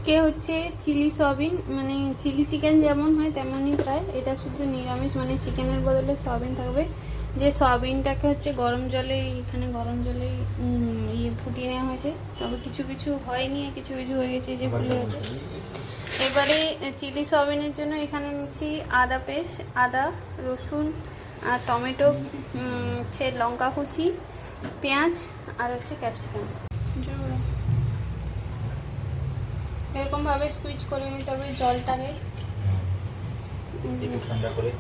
আজকে হচ্ছে chilli soybean, মানে চিলি চিকেন যেমন হয় তেমনই প্রায়। এটা শুধু নিরামিষ, মানে চিকেনের বদলে সয়াবিন থাকবে। যে সয়াবিনটাকে হচ্ছে গরম জলে, এখানে গরম জলে ফুটিয়ে নেওয়া হয়েছে। তবে কিছু কিছু হয়নি, কিছু কিছু হয়ে গেছে, যে ফুলে গেছে। এবারে চিলি সয়াবিনের জন্য এখানে নিচ্ছি আদা পেস্ট, আদা, রসুন আর টমেটো, হচ্ছে লঙ্কা কুচি, পেঁয়াজ আর হচ্ছে ক্যাপসিকাম। এরকমভাবে স্কুইজ করে নিতে হবে জলটাকে, একটু ঠান্ডা করে।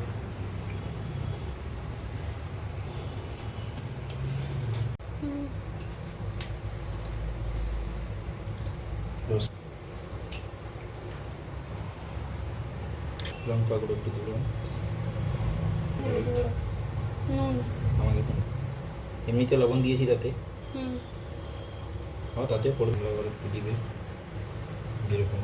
লঙ্কা গুঁড়ো একটু দিলাম, নুন, আমাদের এমনিতে লবণ দিয়েছি তাতে, তাতে পড়বে, আবার একটু দিবে যেরকম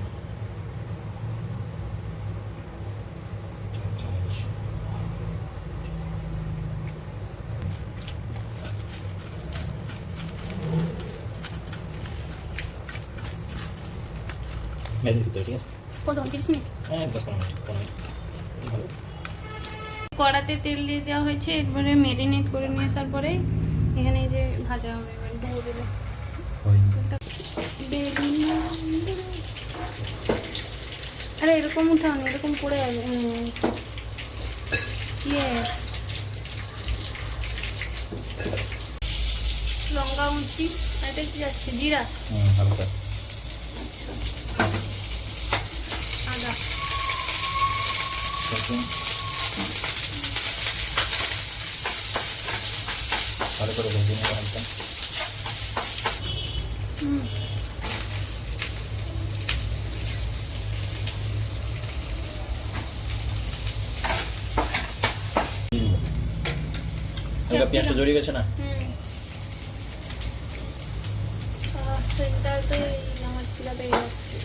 ম্যারিনেট করতে হবে, ঠিক আছে? কত 30 মিনিট? হ্যাঁ 10-15 মিনিট, 15 মিনিট ভালো। কড়াতে তেল দিয়ে দেওয়া হয়েছে, এরপরে ম্যারিনেট করে নিয়ে আসার পরে এখানে এই যে ভাজা হবে। এবার ডুবো দেবো। আরে এরকম উঠাও, এরকম পড়ে যাবে। লঙ্কা মুচি, এটা কি যাচ্ছে? জিরা, হালকা আদা, ভালো করে ভেজে নেবো হালকা। পেঁয়াজটা জড়িয়ে গেছে না? সেটাতে আমার চিলা পেয়ে যাচ্ছে।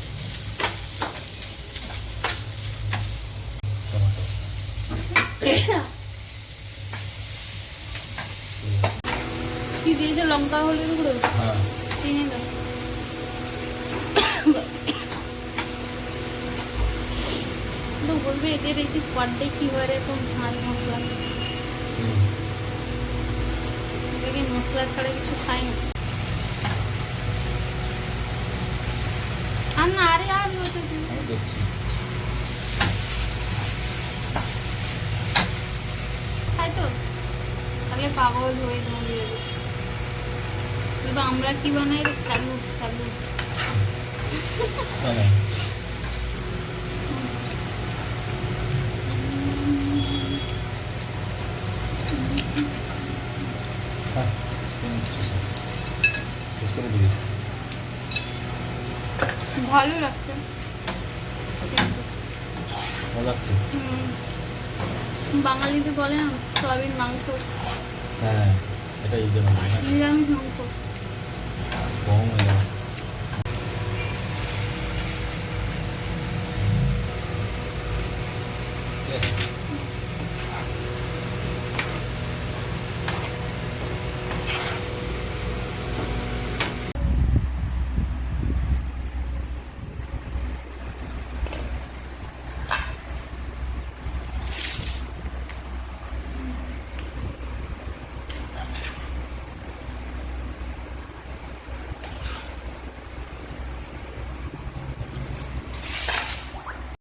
কি দিয়েছে? লঙ্কা, হলুদ গুঁড়ো, চিনি দাও। বলবে এদের এই যে পাড্ডে কি হয় এরকম ঝাল মশলা, এটাকে মশলা ছাড়া কিছু খাই না। আর না, আরে আর খাই তো, তাহলে পাগল হয়ে মরে যাবে। এবার আমরা কি বানাই? Salute, salute. ভালো লাগছে, ভালো লাগছে। বাঙালিতে বলে না সয়াবিন মাংস, হ্যাঁ এটা এই জন্য নিরামিষ মাংস। কম হয়ে যাবে।